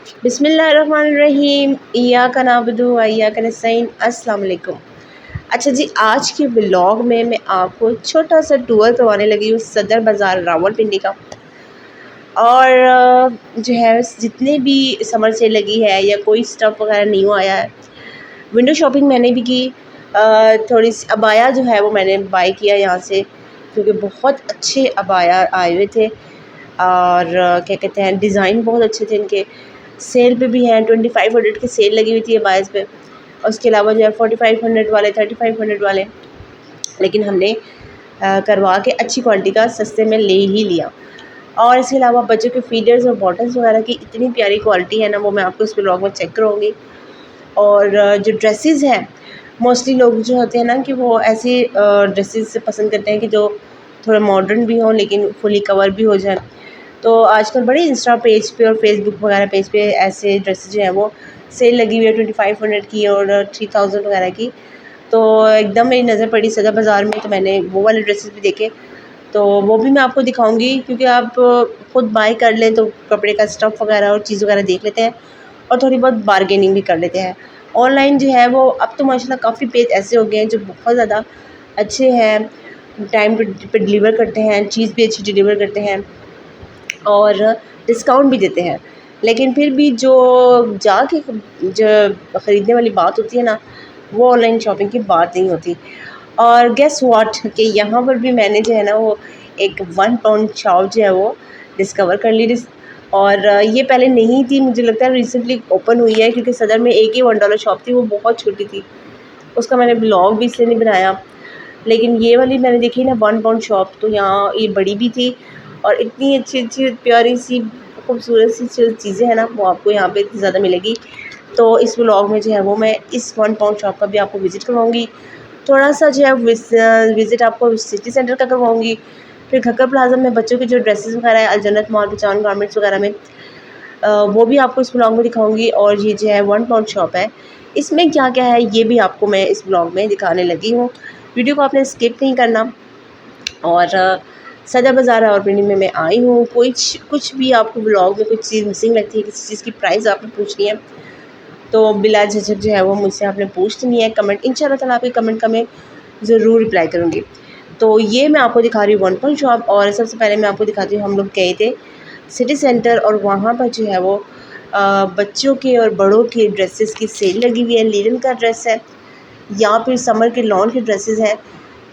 बिस्मिल्लाहिर्रहमानिर्रहीम। इय्याका नअबुदु व इय्याका नस्तईन। अस्सलाम वालेकुम। अच्छा जी, आज के ब्लॉग में मैं आपको छोटा सा टूर करवाने लगी हूँ सदर बाज़ार रावलपिंडी का। और जो है जितने भी समर सेल लगी है या कोई स्टफ़ वगैरह न्यू आया है, विंडो शॉपिंग मैंने भी की। थोड़ी सी अबाया जो है वो मैंने बाय किया यहाँ से, क्योंकि बहुत अच्छे अबाया आए हुए थे और क्या कहते हैं, डिज़ाइन बहुत अच्छे थे इनके। सेल पे भी हैं, 2500 की सेल लगी हुई थी अबायाज़ पे। और उसके अलावा जो है 4500 वाले, 3500 वाले, लेकिन हमने करवा के अच्छी क्वालिटी का सस्ते में ले ही लिया। और इसके अलावा बच्चों के फीडर्स और बॉटल्स वगैरह की इतनी प्यारी क्वालिटी है ना, वो मैं आपको इस ब्लॉग में चेक कराऊँगी। और जो ड्रेसेस हैं, मोस्टली लोग जो होते हैं ना कि वो ऐसी ड्रेसेस पसंद करते हैं कि जो थोड़ा मॉडर्न भी हों लेकिन फुली कवर भी हो जाए। तो आजकल बड़े इंस्टा पेज पे और फेसबुक वगैरह पेज पे ऐसे ड्रेसेस जो हैं वो सेल लगी हुई है 2500 की और 3000 वगैरह की। तो एकदम मेरी नज़र पड़ी सदर बाज़ार में, तो मैंने वो वाले ड्रेसेस भी देखे। तो वो भी मैं आपको दिखाऊंगी, क्योंकि आप खुद बाय कर लें तो कपड़े का स्टफ़ वगैरह और चीज़ वगैरह देख लेते हैं और थोड़ी बहुत बारगेनिंग भी कर लेते हैं। ऑनलाइन जो है वो अब तो माशाल्लाह काफ़ी पेज ऐसे हो गए हैं जो बहुत ज़्यादा अच्छे हैं, टाइम पे डिलीवर करते हैं, चीज़ भी अच्छी डिलीवर करते हैं और डिस्काउंट भी देते हैं। लेकिन फिर भी जो जाके जो ख़रीदने वाली बात होती है ना, वो ऑनलाइन शॉपिंग की बात नहीं होती। और गेस व्हाट कि यहाँ पर भी मैंने जो है ना वो एक 1 पाउंड शॉप जो है वो डिस्कवर कर ली। और ये पहले नहीं थी, मुझे लगता है रिसेंटली ओपन हुई है, क्योंकि सदर में एक ही $1 शॉप थी, वो बहुत छोटी थी। उसका मैंने ब्लॉग भी इसलिए नहीं बनाया। लेकिन ये वाली मैंने देखी ना 1 पाउंड शॉप, तो यहाँ ये बड़ी भी थी और इतनी अच्छी-अच्छी प्यारी सी खूबसूरत सी जो चीज़ें हैं ना, वो आपको यहाँ पे इतनी ज़्यादा मिलेगी। तो इस व्लॉग में जो है वो मैं इस 1 पाउंड शॉप का भी आपको विज़िट करवाऊँगी। थोड़ा-सा जो है विज़िट आपको सिटी सेंटर का करवाऊँगी। फिर खक्कर प्लाज़ा में बच्चों के जो ड्रेसेस वगैरह है, अलजन्नत मॉल, पहचान गारमेंट्स वगैरह में, वो भी आपको इस व्लॉग में दिखाऊँगी। और ये जो है 1 पाउंड शॉप है, इसमें क्या-क्या है ये भी आपको मैं इस व्लॉग में दिखाने लगी हूँ। वीडियो को आपने स्किप नहीं करना। और सदर बाज़ार रावलपिंडी में मैं आई हूँ। कुछ भी आपको ब्लॉग में कुछ चीज़ मिसिंग लगती है, किसी चीज़ की प्राइस आपने पूछनी है, तो बिला झिझक जो है वो मुझसे आपने पूछनी है। कमेंट इंशाल्लाह ताला आपके कमेंट का मैं ज़रूर रिप्लाई करूँगी। तो ये मैं आपको दिखा रही हूँ 1 पाउंड शॉप। और सबसे पहले मैं आपको दिखाती हूँ, हम लोग गए थे सिटी सेंटर और वहाँ पर जो है वो बच्चों के और बड़ों के ड्रेसेस की सेल लगी हुई है। लिनन का ड्रेस है या फिर समर के लॉन के ड्रेसेस हैं।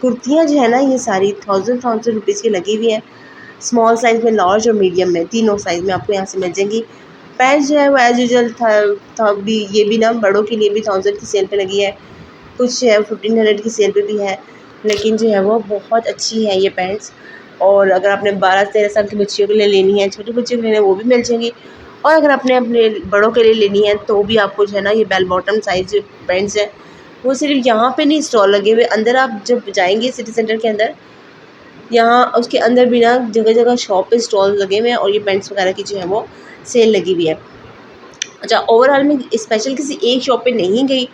कुर्तियाँ जो है ना ये सारी 1000 रुपीज़ की लगी हुई हैं। स्मॉल साइज़ में, लार्ज और मीडियम में, तीनों साइज़ में आपको यहाँ से मिल जाएंगी। पैंट जो है वो एज़ यूजुअल था भी, ये भी ना बड़ों के लिए भी 1000 की सेल पे लगी है। कुछ है 1500 की सेल पे भी है, लेकिन जो है वो बहुत अच्छी है ये पैंट्स। और अगर आपने 12-13 साल की बच्चियों के लिए लेनी है, छोटे बच्चों के लिए वो भी मिल जाएंगी। और अगर आपने अपने बड़ों के लिए लेनी है तो भी आपको जो है ना ये बेल बॉटम साइज़ पैंट्स हैं, वो सिर्फ यहाँ पे नहीं स्टॉल लगे हुए, अंदर आप जब जाएंगे सिटी सेंटर के अंदर, यहाँ उसके अंदर भी ना जगह जगह शॉप पे स्टॉल लगे हुए हैं और ये पैंट्स वगैरह की जो है वो सेल लगी हुई है। अच्छा, ओवरऑल मैं स्पेशल किसी एक शॉप पे नहीं गई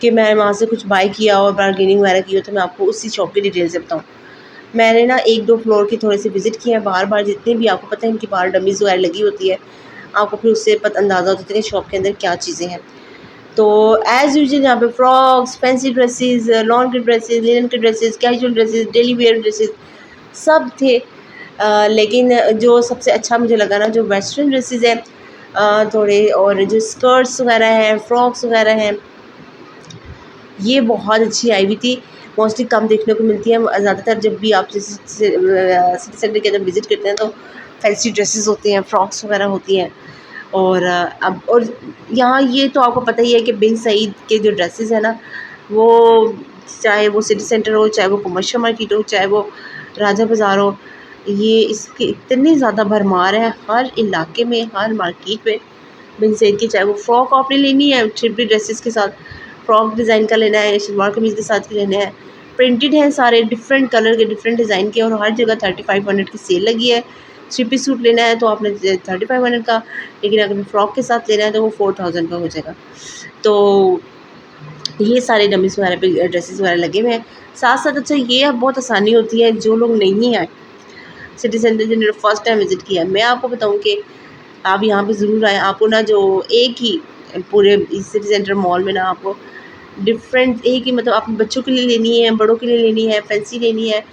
कि मैं वहाँ से कुछ बाय किया और बारगेनिंग वगैरह की हो, तो मैं आपको उसी शॉप की डिटेल से बताऊँ। मैंने ना 1-2 फ्लोर की थोड़े से विज़िट किए हैं बाहर-बाहर, जितने भी आपको पता है इनकी बाहर डमीज़ वगैरह लगी होती है। आपको फिर उससे अंदाज़ा हो जाता है कि शॉप के अंदर क्या चीज़ें हैं। तो एज़ यूजुअल यहाँ पे फ्रॉक्स, फैंसी ड्रेसेस, लॉन के ड्रेसेस, लिनन के dresses, casual dresses, daily wear dresses सब थे। लेकिन जो सबसे अच्छा मुझे लगा ना, जो वेस्टर्न ड्रेसेस हैं थोड़े, और जो स्कर्ट्स वगैरह हैं, फ्रॉक्स वगैरह हैं, ये बहुत अच्छी आई हुई थी। मोस्टली कम देखने को मिलती है। ज़्यादातर जब भी आप सिटी सेंटर के अंदर विज़िट करते हैं तो फैंसी ड्रेसेस होती हैं, फ्रॉक्स वगैरह होती हैं। और अब और यहाँ ये तो आपको पता ही है कि बिन सईद के जो ड्रेसेस हैं ना, वो चाहे वो सिटी सेंटर हो, चाहे वो कमर्शियल मार्केट हो, चाहे वो राजा बाज़ार हो, ये इसकी इतनी ज़्यादा भरमार है हर इलाके में, हर मार्केट में बिन सईद की। चाहे वो फ्रॉक आपने लेनी है थ्री ड्रेसेस के साथ, फ्रॉक डिज़ाइन का लेना है या शलवार कमीज़ के साथ के लेने हैं, प्रिंटेड हैं सारे, डिफरेंट कलर के, डिफरेंट डिज़ाइन के, और हर जगह 3500 की सेल लगी है। थ्री पीस सूट लेना है तो आपने 3500 का, लेकिन अगर फ्रॉक के साथ लेना है तो वो 4000 का हो जाएगा। तो ये सारे डमीज़ वगैरह पे ड्रेसेस वगैरह लगे हुए हैं। साथ-साथ अच्छा ये अब बहुत आसानी होती है, जो लोग नहीं आए सिटी सेंटर, जिन्होंने फर्स्ट टाइम विज़िट किया, मैं आपको बताऊँ कि आप यहाँ पे ज़रूर आएँ। आपको ना जो एक ही पूरे इस सिटी सेंटर मॉल में ना आपको डिफरेंट एक ही मतलब अपने बच्चों के लिए लेनी है, बड़ों के लिए लेनी है, फैंसी लेनी है,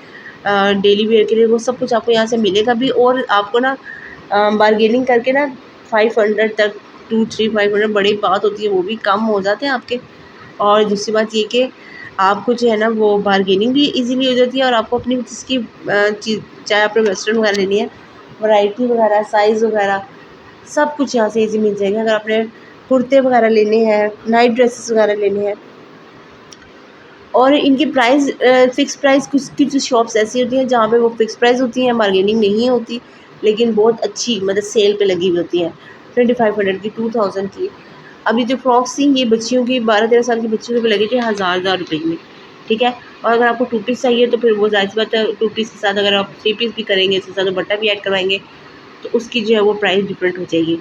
डेली वेयर के लिए, वो सब कुछ आपको यहाँ से मिलेगा भी। और आपको ना बार्गेनिंग करके ना 500 तक 2-3-500 बड़ी बात होती है, वो भी कम हो जाते हैं आपके। और दूसरी बात ये कि आपको जो है ना वो बार्गेनिंग भी इजीली हो जाती है, और आपको अपनी जिसकी चीज़ चाहे आपने वेस्टर्न वगैरह लेनी है, वैरायटी वगैरह, साइज़ वगैरह सब कुछ यहाँ से ईज़ी मिल जाएगा। अगर आपने कुर्ते वगैरह लेने हैं, नाइट ड्रेसेस वगैरह लेने हैं, और इनकी प्राइस फ़िक्स प्राइस, कुछ शॉप्स ऐसी होती हैं जहाँ पे वो फ़िक्स प्राइस होती हैं, बार्गेनिंग नहीं होती, लेकिन बहुत अच्छी मतलब सेल पे लगी हुई होती हैं, 2500 की, 2000 की। अभी जो फ्रॉक्स थी ये बच्चियों की 12-13 साल की बच्चियों पे लगी थी हज़ार रुपए में, ठीक है। और अगर आपको 2 पीस चाहिए तो फिर वो ज़ाहिर-सी बात है 2 पीस के साथ अगर आप 3 पीस भी करेंगे, इसके साथ दुपट्टा भी ऐड करवाएँगे, तो उसकी जो है वो प्राइस डिफरेंट हो जाएगी।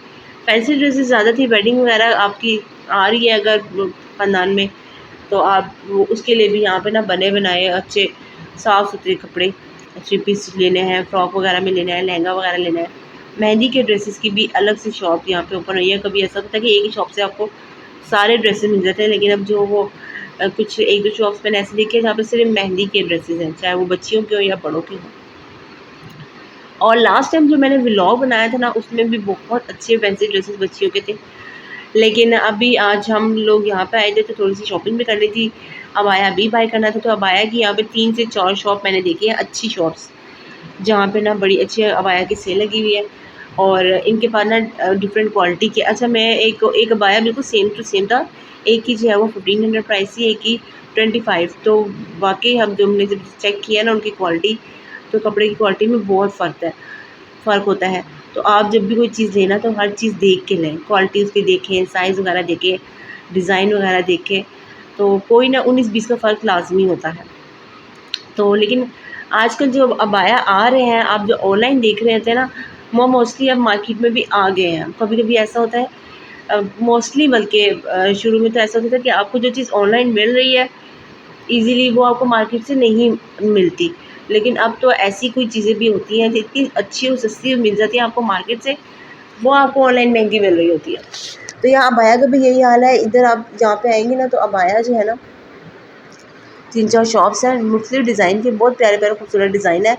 फैंसी ड्रेसेस ज़्यादा थी, वेडिंग वगैरह आपकी आ रही है अगर ख़ानदान में, तो आप वो उसके लिए भी यहाँ पे ना बने बनाए अच्छे साफ़-सुथरे कपड़े 3 पीस लेने हैं, फ्रॉक वगैरह में लेना है, लहंगा वगैरह लेना है। मेहंदी के ड्रेसेस की भी अलग से शॉप यहाँ पे ओपन हुई है। कभी ऐसा होता है कि एक ही शॉप से आपको सारे ड्रेसेस मिल जाते हैं, लेकिन अब जो वो कुछ 1-2 शॉप्स मैंने ऐसी देखी है जहाँ पे सिर्फ़ मेहंदी के ड्रेसेस हैं, चाहे वो बच्चियों के हों या बड़ों के हों। और लास्ट टाइम जो मैंने व्लॉग बनाया था ना, उसमें भी बहुत अच्छे फैंसी ड्रेसेस बच्चियों के थे। लेकिन अभी आज हम लोग यहाँ पे आए थे तो थोड़ी-सी शॉपिंग भी करनी थी। अबाया भी बाय करना था, तो अबाया की यहाँ पे 3 से 4 शॉप मैंने देखी है, अच्छी शॉप्स, जहाँ पे ना बड़ी अच्छी अबाया की सेल लगी हुई है। और इनके पास ना डिफरेंट क्वालिटी के, अच्छा मैं एक अबाया बिल्कुल सेम टू सेम था। एक की जो है वो 1500 प्राइस थी, एक की 25। तो वाक़ई हम जो हमने जब चेक किया ना उनकी क्वालिटी, तो कपड़े की क्वालिटी में बहुत फ़र्क होता है। तो आप जब भी कोई चीज़ लें ना तो हर चीज़ देख के लें, क्वालिटी उसकी देखें, साइज़ वगैरह देखें, डिज़ाइन वगैरह देखें, तो कोई ना 19-20 का फ़र्क लाज़मी होता है। तो लेकिन आजकल जो अबाया आ रहे हैं, आप जो ऑनलाइन देख रहे थे ना, वो मोस्टली अब मार्केट में भी आ गए हैं। कभी-कभी ऐसा होता है मोस्टली, बल्कि शुरू में तो ऐसा होता था कि आपको जो चीज़ ऑनलाइन मिल रही है ईज़िली, वो आपको मार्केट से नहीं मिलती। लेकिन अब तो ऐसी कोई चीज़ें भी होती हैं जो इतनी अच्छी और सस्ती मिल जाती हैं आपको मार्केट से, वो आपको ऑनलाइन महँगी मिल रही होती है। तो यहाँ अबाया का भी यही हाल है। इधर आप जहाँ पे आएँगे ना तो अबाया जो है ना 3-4 शॉप्स हैं, मुख्तलिफ़ डिज़ाइन के, बहुत प्यारे-प्यारे खूबसूरत डिज़ाइन है।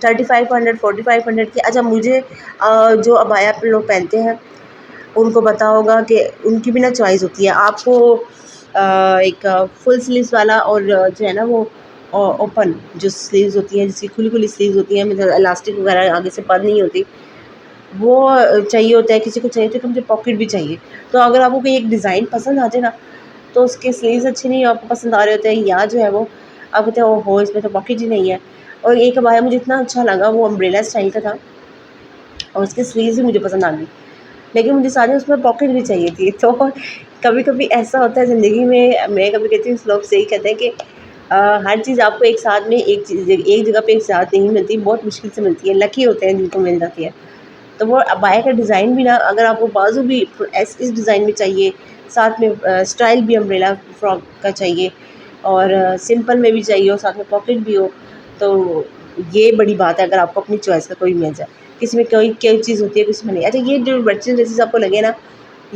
3500 4500 की। अच्छा मुझे जो अबाया पे लोग पहनते हैं उनको पता होगा कि उनकी भी ना चॉइस होती है। आपको एक फुल स्लीव्स वाला और जो है ना वो ओपन जो स्लीव्स होती हैं, जिसकी खुली-खुली स्लीव्स होती हैं, मतलब इलास्टिक वगैरह आगे से बंद नहीं होती, वो चाहिए होता है। किसी को चाहिए तो मुझे पॉकेट भी चाहिए। तो अगर आपको कोई एक डिज़ाइन पसंद आ जाए ना, तो उसके स्लीव्स अच्छे नहीं आपको पसंद आ रहे होते हैं, या जो है वो आप कहते हैं ओहो इसमें तो पॉकेट ही नहीं है। और एक अबाया मुझे इतना अच्छा लगा, वो अम्ब्रेला स्टाइल का था और उसकी स्लीव्स भी मुझे पसंद आ गई। लेकिन मुझे साथ में उसमें पॉकेट भी चाहिए थी। तो कभी-कभी ऐसा होता है ज़िंदगी में, मैं कभी कहती हूँ लोग सही कहते हैं कि हर चीज़ आपको एक साथ में एक जगह पे एक साथ नहीं मिलती, बहुत मुश्किल से मिलती है, लकी होते हैं जिनको मिल जाती है। तो वो अबाया का डिज़ाइन भी ना, अगर आपको बाजू भी इस डिज़ाइन में चाहिए, साथ में स्टाइल भी अम्ब्रेला फ्रॉक का चाहिए, और सिंपल में भी चाहिए और साथ में पॉकेट भी हो, तो ये बड़ी बात है अगर आपको अपनी चॉइस का कोई मिल जाए। किसी में कोई चीज़ होती है, किसी में नहीं। अच्छा ये जो वेस्टर्न ड्रेसेस आपको लगे ना,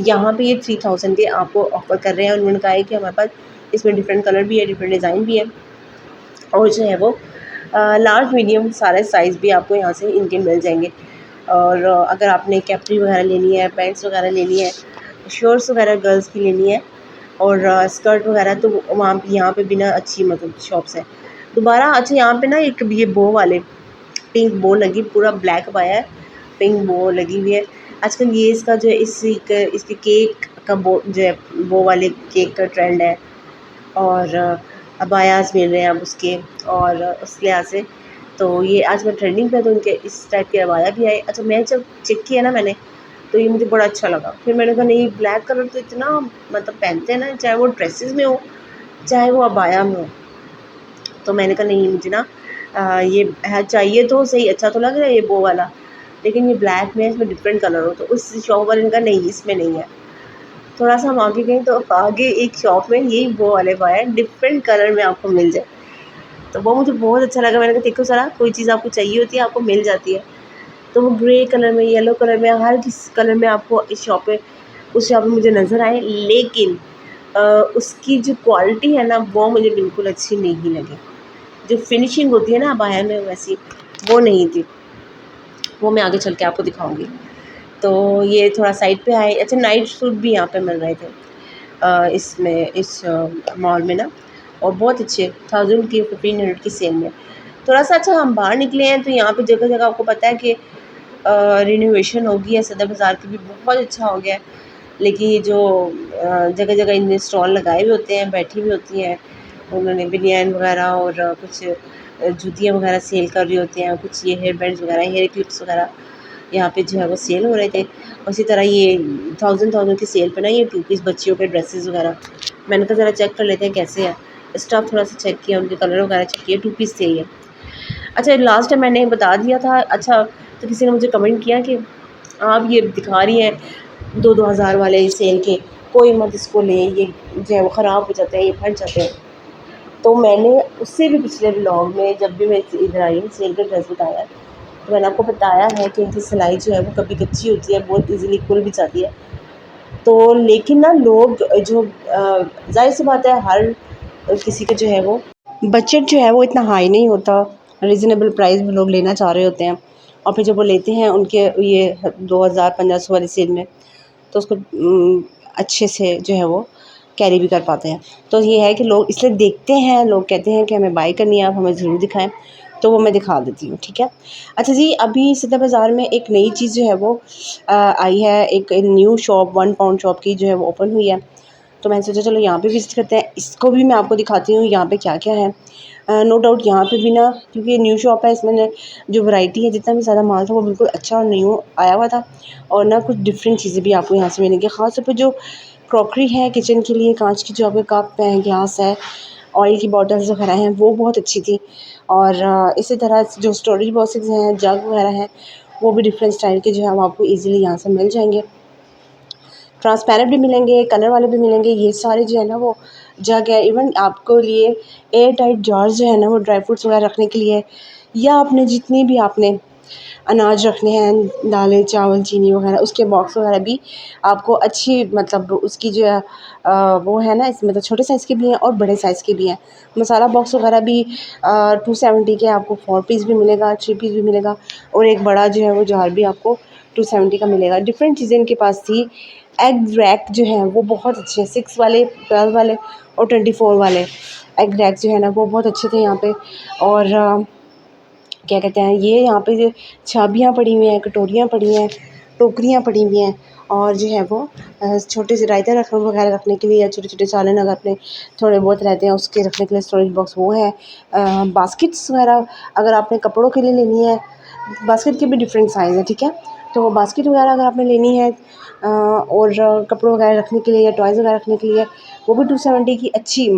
यहाँ पे ये 3000 के आपको ऑफ़र कर रहे हैं। उन्होंने कहा है कि हमारे पास इसमें डिफरेंट कलर भी है, डिफरेंट डिज़ाइन भी है, और जो है वो लार्ज मीडियम सारे साइज़ भी आपको यहाँ से इनके मिल जाएंगे। और अगर आपने कैप्री वगैरह लेनी है, पैंट्स वगैरह लेनी है, शर्ट्स वगैरह गर्ल्स की लेनी है, और स्कर्ट वगैरह, तो वहाँ यहाँ पे भी ना अच्छी मतलब शॉप्स हैं दोबारा। अच्छा यहाँ पे ना एक ये बो वाले पिंक बो लगी, पूरा ब्लैक पाया है, पिंक बो लगी हुई है। आजकल ये इसका जो है इसके केक का बो जो है, बो वाले केक का ट्रेंड है, और अबायास मिल रहे हैं अब उसके, और उस लिहाज से तो ये आजकल ट्रेंडिंग पे है, तो उनके इस टाइप के अबाया भी आए। अच्छा मैं जब चेक किया ना मैंने, तो ये मुझे बड़ा अच्छा लगा। फिर मैंने कहा नहीं, ब्लैक कलर तो इतना मतलब पहनते हैं ना, चाहे वो ड्रेसेस में हो, चाहे वो अबाया में हो। तो मैंने कहा नहीं, मुझे ना ये है चाहिए तो सही, अच्छा तो लग रहा है ये बो वाला, लेकिन ये ब्लैक में है, इसमें डिफरेंट कलर हो। तो उस शॉप वाले ने कहा नहीं, इसमें नहीं है। थोड़ा-सा हम आगे गए तो आगे एक शॉप में यही वो वाले पाए हैं, डिफरेंट कलर में आपको मिल जाए। तो वो मुझे बहुत अच्छा लगा। मैंने कहा देखो ज़रा, कोई चीज़ आपको चाहिए होती है, आपको मिल जाती है। तो वो ग्रे कलर में, येलो कलर में, हर किस कलर में आपको इस शॉप पे उस शॉप में मुझे नज़र आए, लेकिन उसकी जो क्वालिटी है ना वो मुझे बिल्कुल अच्छी नहीं लगी। जो फिनिशिंग होती है ना अबाया में वैसी वो नहीं थी, वो मैं आगे चल के आपको दिखाऊंगी। तो ये थोड़ा साइड पे आए। अच्छा, नाइट सूट भी यहाँ पे मिल रहे थे इसमें, इस मॉल में ना, और बहुत अच्छे 1000 की 1500 की सेल में। थोड़ा सा अच्छा हम बाहर निकले हैं तो यहाँ पे जगह जगह आपको पता है कि रिनोवेशन हो गई है, सदर बाज़ार की भी बहुत अच्छा हो गया है। लेकिन ये जो जगह जगह इनने स्टॉल लगाए हुए होते हैं, बैठी हुई होती हैं, उन्होंने बनियान वगैरह और कुछ जूतियाँ वगैरह सेल कर रही होती हैं, कुछ ये हेयर बैंड्स वगैरह, हेयर क्लिप्स वगैरह यहाँ पे जो है वो सेल हो रहे थे। उसी तरह ये 1000 की सेल पे ना ये 2 पीस बच्चियों के ड्रेसेस वगैरह, मैंने कहा ज़रा चेक कर लेते हैं कैसे हैं। स्टफ़ थोड़ा सा चेक किया, उनके कलर वगैरह चेक किए, 2 पीस थे ये। अच्छा, लास्ट टाइम मैंने बता दिया था। अच्छा, तो किसी ने मुझे कमेंट किया कि आप ये दिखा रही हैं 2-2 हज़ार वाले सेल के, कोई मत इसको ले, ये जो है वो ख़राब हो जाते हैं, ये फट जाते हैं। तो मैंने उससे भी पिछले व्लॉग में जब भी मैं इधर आई हूँ सेल का ड्रेस बताया, तो मैंने आपको बताया है कि इनकी सिलाई जो है वो कभी कच्ची होती है, बहुत ईज़िली खुल भी जाती है। तो लेकिन ना लोग जो ज़ाहिर-सी बात है, हर किसी के जो है वो बजट जो है वो इतना हाई नहीं होता, रीज़नेबल प्राइस में लोग लेना चाह रहे होते हैं, और फिर जब वो लेते हैं उनके ये 2000-1500 वाली सेल में, तो उसको अच्छे से जो है वो कैरी भी कर पाते हैं। तो ये है कि लोग इसलिए देखते हैं, लोग कहते हैं कि हमें बाय करनी है, आप हमें ज़रूर दिखाएँ, तो वो मैं दिखा देती हूँ, ठीक है। अच्छा जी, अभी सदर बाज़ार में एक नई चीज़ जो है वो आई है, एक न्यू शॉप 1 पाउंड शॉप की जो है वो ओपन हुई है। तो मैंने सोचा चलो यहाँ पे विज़िट करते हैं, इसको भी मैं आपको दिखाती हूँ यहाँ पे क्या-क्या है। नो डाउट यहाँ पे भी ना, क्योंकि ये न्यू शॉप है, इसमें ना जो वैरायटी है, जितना भी ज़्यादा माल था वो बिल्कुल अच्छा और न्यू आया हुआ था, और ना कुछ डिफरेंट चीज़ें भी आपको यहाँ से मिलेंगी। ख़ास तौर पे जो क्रॉकरी है किचन के लिए, कांच की जो आपके कप हैं, ग्लास है, ऑयल की बॉटल्स वगैरह हैं, वो बहुत अच्छी थी। और इसी तरह जो स्टोरेज बॉक्सेस हैं, जग वगैरह हैं, वो भी डिफरेंट स्टाइल के जो है वो आपको ईज़िली यहाँ से मिल जाएंगे। ट्रांसपेरेंट भी मिलेंगे, कलर वाले भी मिलेंगे। ये सारे जो है ना वो जग है, इवन आपको लिए एयर टाइट जार्स जो है ना वो ड्राई फ्रूट्स वगैरह रखने के लिए, या आपने जितनी भी आपने अनाज रखने हैं, दालें, चावल, चीनी वगैरह, उसके बॉक्स वगैरह भी आपको अच्छी, मतलब उसकी जो है वो है ना, इसमें तो छोटे साइज़ के भी हैं और बड़े साइज़ के भी हैं। मसाला बॉक्स वगैरह भी 270 के आपको 4 पीस भी मिलेगा, 3 पीस भी मिलेगा, और एक बड़ा जो है वो जार भी आपको 270 का मिलेगा। डिफरेंट चीज़ें इनके पास थी। एग रैक जो हैं वो बहुत अच्छे हैं, 6 वाले, 12 वाले और 24 वाले एग रैक जो है ना वो बहुत अच्छे थे यहाँ पे। और क्या कहते हैं, ये यहाँ पे जो छाबियाँ पड़ी हुई हैं, कटोरियाँ पड़ी हैं, टोकरियाँ पड़ी हुई हैं, और जो है वो छोटे से रायता वगैरह रखने के लिए, या छोटे-छोटे सालन अगर अपने थोड़े बहुत रहते हैं उसके रखने के लिए स्टोरेज बॉक्स वो है। बास्केट्स वगैरह अगर आपने कपड़ों के लिए लेनी है, बास्केट के भी डिफरेंट साइज़ हैं, ठीक है। तो बास्केट वगैरह अगर आपने लेनी है और कपड़ों वगैरह रखने के लिए या टॉयज़ वगैरह रखने के लिए, वो भी 270 की अच्छी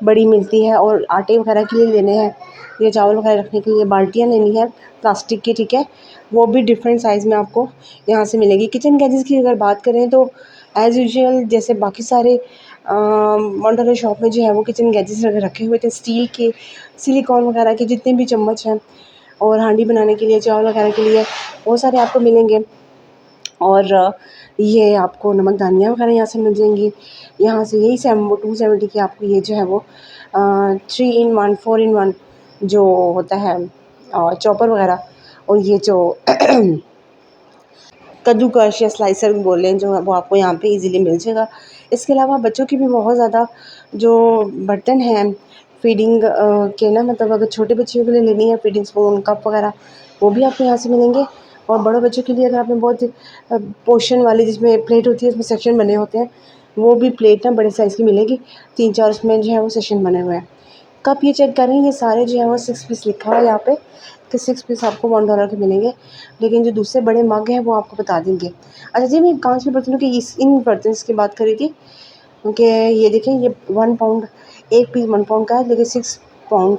बड़ी मिलती है। और आटे वगैरह के लिए लेने हैं या चावल वगैरह रखने के लिए बाल्टियाँ लेनी है प्लास्टिक की, ठीक है, वो भी डिफरेंट साइज़ में आपको यहाँ से मिलेगी। किचन गैजेट्स की अगर बात करें तो एज़ यूजुअल जैसे बाकी सारे मॉडल शॉप में जो है वो किचन गैजेट्स रखे हुए थे, स्टील के, सिलिकॉन वगैरह के जितने भी चम्मच हैं, और हांडी बनाने के लिए, चावल वगैरह के लिए, वो सारे आपको मिलेंगे। और ये आपको नमकदानियाँ वगैरह यहाँ से मिल जाएंगी। यहाँ से यही 270 की आपको ये जो है वो 3 in 1 4 in 1 जो होता है चॉपर वगैरह, और ये जो कद्दूकश या स्लाइसर बोल लें जो है वो आपको यहाँ पे इजीली मिल जाएगा। इसके अलावा बच्चों की भी बहुत ज़्यादा जो बर्तन हैं फीडिंग के ना, मतलब अगर छोटे बच्चियों के लिए लेनी है फीडिंग स्पून, कप वगैरह, वो भी आपको यहाँ से मिलेंगे। और बड़े बच्चों के लिए अगर आपने बहुत पोर्शन वाली जिसमें प्लेट होती है, उसमें सेक्शन बने होते हैं, वो भी प्लेट ना बड़े साइज़ की मिलेगी, 3-4 उसमें जो है वो सेक्शन बने हुए हैं। कप ये चेक करें, ये सारे जो है वो 6 पीस लिखा है यहाँ पे कि 6 पीस आपको $1 के मिलेंगे। लेकिन जो दूसरे बड़े मग हैं वो आपको बता देंगे। अच्छा जी, मैं कांच के बर्तनों की इन बर्तन्स की बात करी थी, क्योंकि ये देखें, ये 1 पाउंड, एक पीस 1 पाउंड का है, लेकिन 6 पाउंड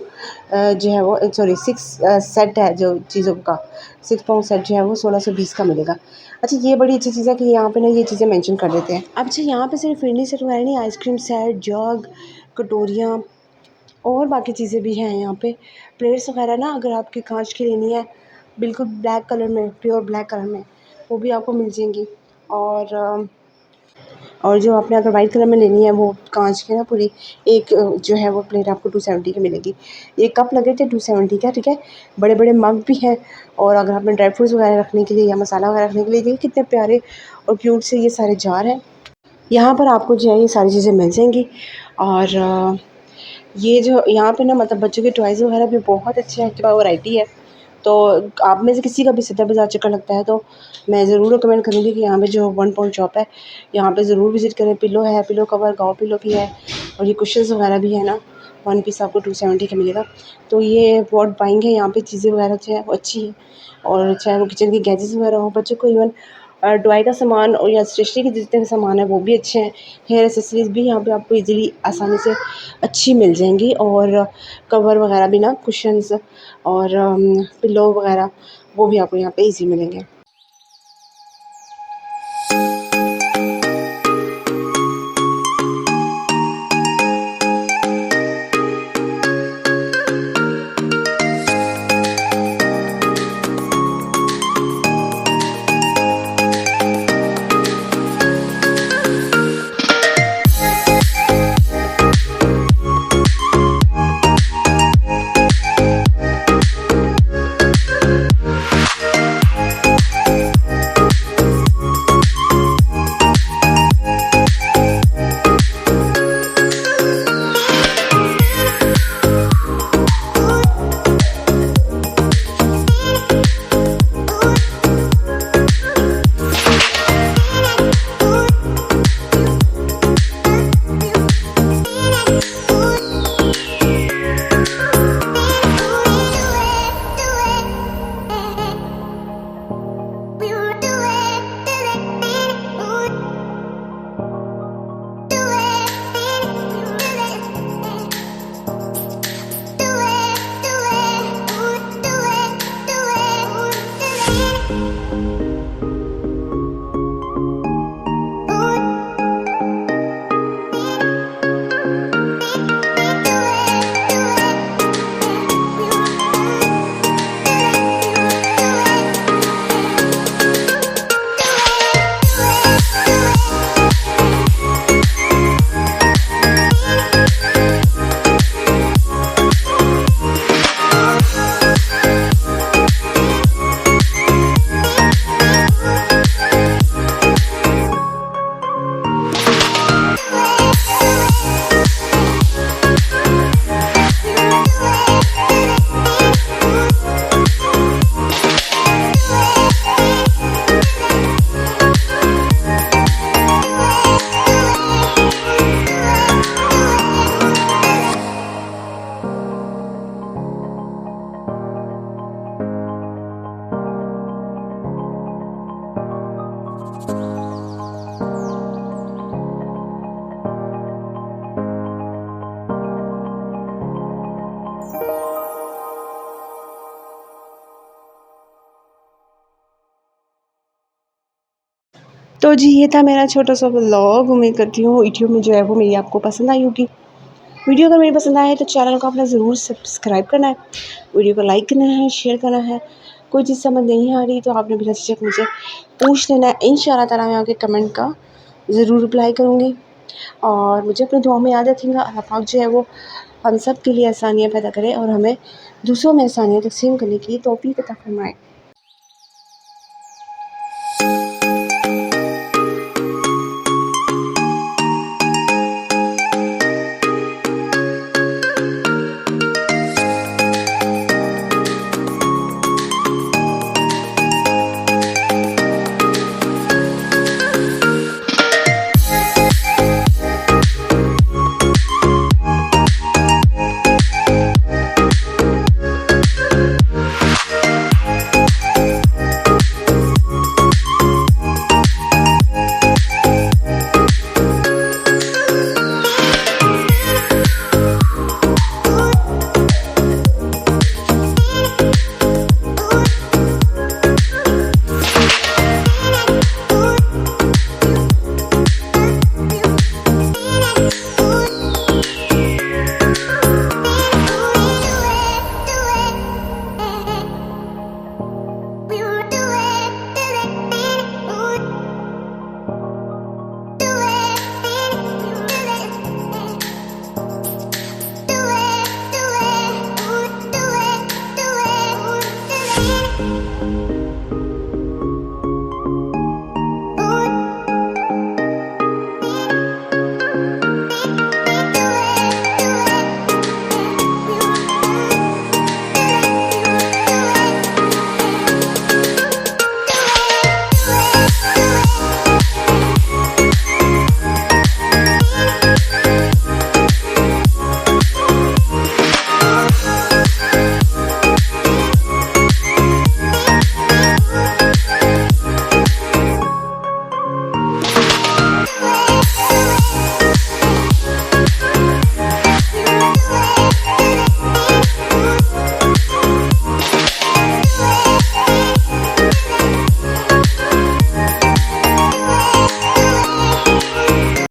जो है वो, सॉरी 6 सेट है जो चीज़ों का, 6 पाउंड सेट जो है वो 1620 का मिलेगा। अच्छा, ये बड़ी अच्छी चीज़ है कि यहाँ पे ना ये चीज़ें मेंशन कर देते हैं। अब अच्छा, यहाँ पे सिर्फ फिरनी सेट वगैरह नहीं, आइसक्रीम सेट, जग, कटोरियाँ और बाकी चीज़ें भी हैं यहाँ पे। प्लेट्स वगैरह ना अगर आपकी कांच की लेनी है बिल्कुल ब्लैक कलर में, प्योर ब्लैक कलर में, वो भी आपको मिल जाएंगी। और जो आपने अगर वाइट कलर में लेनी है, वो कांच की ना पूरी एक जो है वो प्लेट आपको 270 की मिलेगी। ये कप लगे थे 270 का, ठीक है। बड़े बड़े मग भी हैं। और अगर आपने ड्राई फ्रूट्स वगैरह रखने के लिए या मसाला वगैरह रखने के लिए, देखिए कितने प्यारे और क्यूट से ये सारे जार हैं। यहाँ पर आपको जो है ये सारी चीज़ें मिल जाएंगी। और ये जो यहाँ पे ना मतलब बच्चों के टॉयज़ वगैरह भी बहुत अच्छे हैं, वैरायटी है। तो आप में से किसी का भी सदर बाज़ार चक्कर लगता है तो मैं ज़रूर रिकमेंड करूँगी कि यहाँ पे जो वन पॉइंट शॉप है, यहाँ पे ज़रूर विज़िट करें। पिलो है, पिलो कवर, गाँव पिलो भी है, और ये कुशन्स वगैरह भी है ना, वन पीस आपको 270 का मिलेगा। तो ये बहुत बाइंग है, यहाँ पे चीज़ें वगैरह जो है वो अच्छी है। और चाहे वो किचन के गैजेट्स वगैरह हो, बच्चों को इवन ड्राई का सामान और या स्टेशनरी के जितने भी सामान है वो भी अच्छे हैं। हेयर एक्सेसरीज़ भी यहाँ पे आपको इजीली आसानी से अच्छी मिल जाएंगी। और कवर वगैरह भी ना, कुशन्स और पिलो वगैरह वो भी आपको यहाँ पे इजी मिलेंगे। तो जी ये था मेरा छोटा सा व्लॉग। उम्मीद करती हूँ वीडियो में जो है वो मेरी आपको पसंद आई होगी। वीडियो अगर मेरी पसंद आए तो चैनल को अपना ज़रूर सब्सक्राइब करना है, वीडियो को लाइक करना है, शेयर करना है। कोई चीज़ समझ नहीं आ रही तो आपने बिना झिझक मुझे पूछ लेना है। इंशाल्लाह ताला मैं आपके कमेंट का ज़रूर रिप्लाई करूँगी। और मुझे अपनी दुआ में याद रखिएगा। अल्लाह पाक जो है वो हम सब के लिए आसानियाँ पैदा करे और हमें दूसरों में आसानियाँ तक़सीम करने की तौफ़ीक़ अता फ़रमाए।